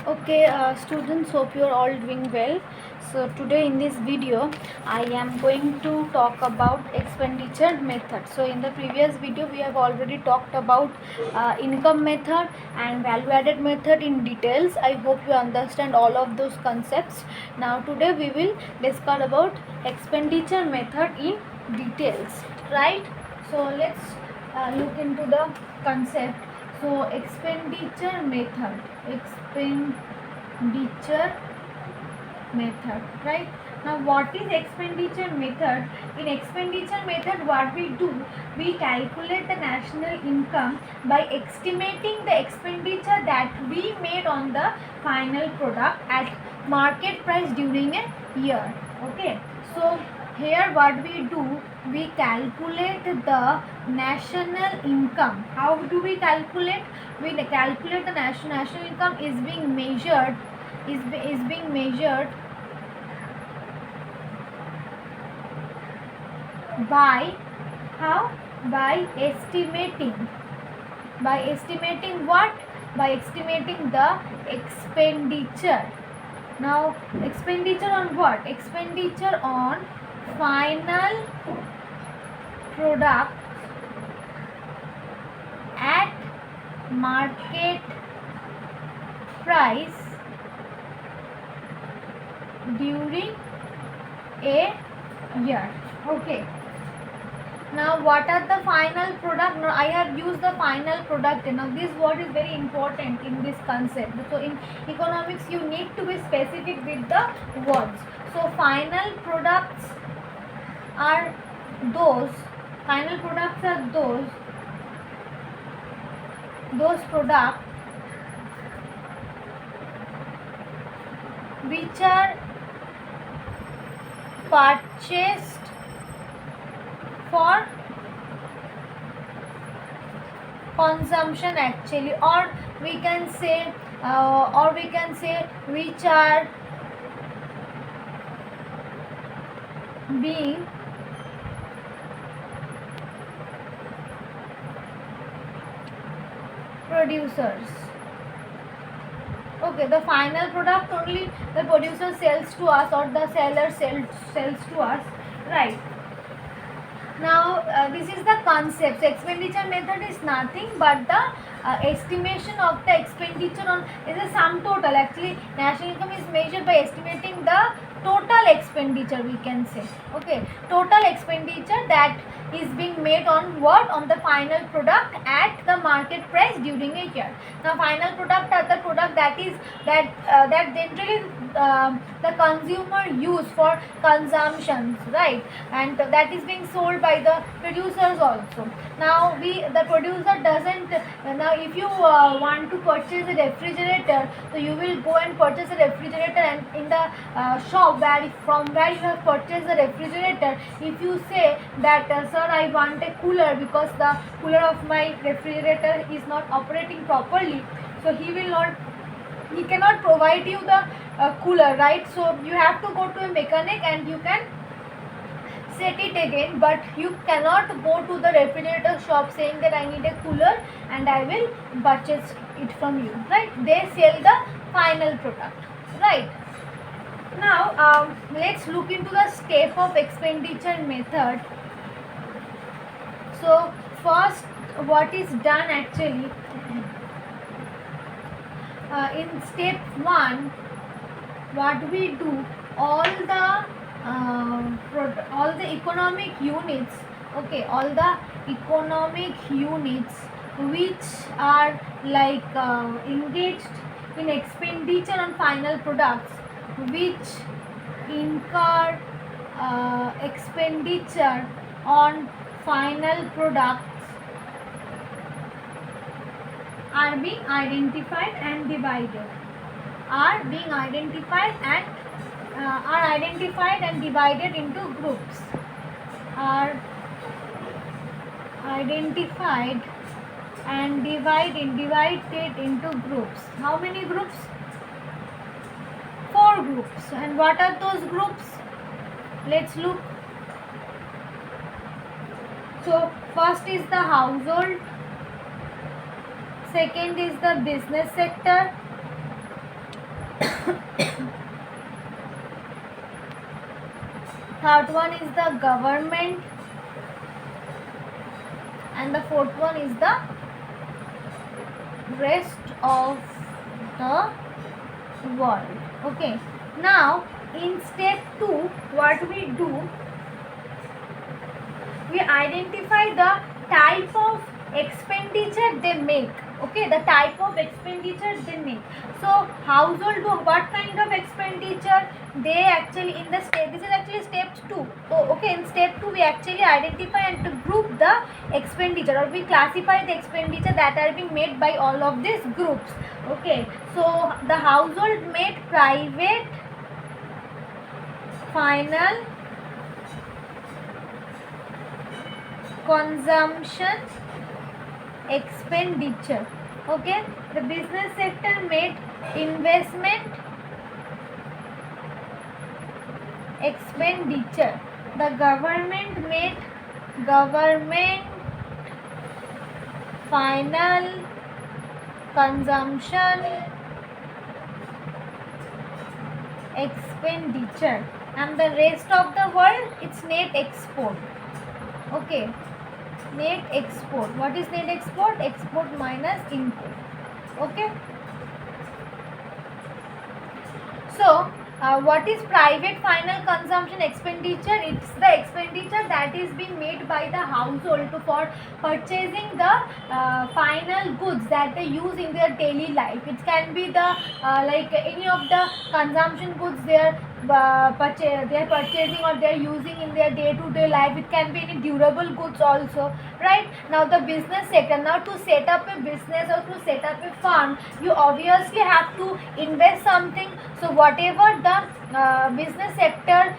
Okay, students, hope you are all doing well. So today in this video, I am going to talk about expenditure method. So in the previous video, we have already talked about income method and value added method in details. I hope you understand all of those concepts. Now today we will discuss about expenditure method in details, right? So let's look into the concept. So expenditure method, expenditure method, right? Now what is expenditure method? In expenditure method, what we do, we calculate the national income by estimating the expenditure that we made on the final product at market price during a year. Okay, so here what we do, we calculate the national income. How do we calculate? We calculate the national income is being measured, is being measured by how? By estimating. By estimating what? By estimating the expenditure. Now expenditure on what? Expenditure on final product at market price during a year. Okay, now what are the final product? Now I have used the final product. Now this word is very important in this concept. So in economics you need to be specific with the words. So final products are those, final products are those products which are purchased for consumption actually, or we can say which are being producers. Okay, the final product only the producer sells to us or the seller sells to us, right? Now this is the concept. So expenditure method is nothing but the estimation of the expenditure on is a sum total. Actually national income is measured by estimating the total expenditure, we can say. Okay, total expenditure that is being made on what? On the final product at the market price during a year. Now final product are the product that is that generally the consumer use for consumptions, right? And that is being sold by the producers also. Now the producer doesn't, now if you want to purchase a refrigerator, so you will go and purchase a refrigerator, and in the shop from where you have purchased the refrigerator, if you say that sir, I want a cooler because the cooler of my refrigerator is not operating properly, so he cannot provide you the cooler, right? So you have to go to a mechanic and you can set it again, but you cannot go to the refrigerator shop saying that I need a cooler and I will purchase it from you, right? They sell the final product, right? Now let's look into the step of expenditure method. So first, what is done actually, in step 1, what we do, all the economic units, okay, all the economic units which are like engaged in expenditure on final products, which incur expenditure on final products, are being identified and divided, are being identified and are identified and divided into groups, are identified and divided into groups. How many groups? 4 groups. And what are those groups? Let's look. So first is the household, second is the business sector, third one is the government, and the fourth one is the rest of the world. Okay, now in step 2 what we do, we identify the type of expenditure they make. Okay, the type of expenditure they make. So household, what kind of expenditure they actually in the step, this is actually step 2. So okay, in step 2 we actually identify and to group the expenditure, or we classify the expenditure that are being made by all of these groups. Okay, so the household made private final consumption expenditure. Okay, the business sector made investment expenditure. The government made government final consumption expenditure, and the rest of the world, it's net export. Okay, net export. What is net export? Export minus import. Okay, so what is private final consumption expenditure? It's the expenditure that is being made by the household for purchasing the final goods that they use in their daily life. It can be the like any of the consumption goods they are purchasing or they are using in their day-to-day life. It can be any durable goods also, right? Now the business sector, now to set up a business or to set up a farm, you obviously have to invest something. So whatever the business sector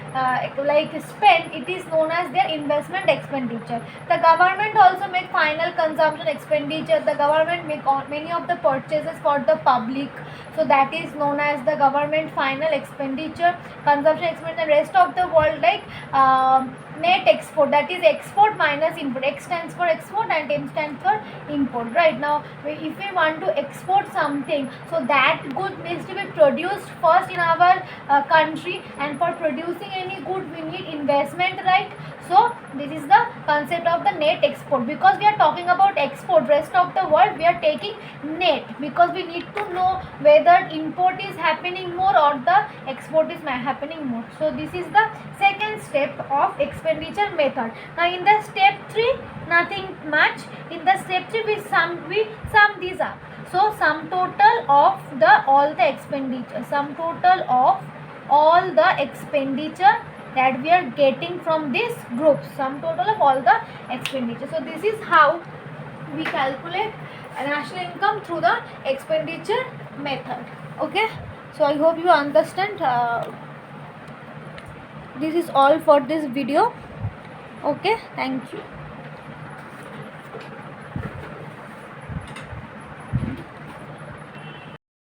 like spend, it is known as their investment expenditure. The government also make final consumption expenditure. The government make many of the purchases for the public, so that is known as the government final expenditure, consumption expenditure. Rest of the world, like net export, that is export minus import. X stands for export and M stands for import. Right now, if we want to export something, so that good needs to be produced first in our country, and for producing any good we need investment, right? So this is the concept of the net export. Because we are talking about export, rest of the world, we are taking net, because we need to know whether import is happening more or the export is happening more. So this is the second step of expenditure method. Now in the step 3, nothing much. In the step 3 we sum these up. So sum total of all the expenditure, sum total of all the expenditure that we are getting from this group, sum total of all the expenditure. So this is how we calculate national income through the expenditure method. Okay, so I hope you understand. This is all for this video. Okay, thank you.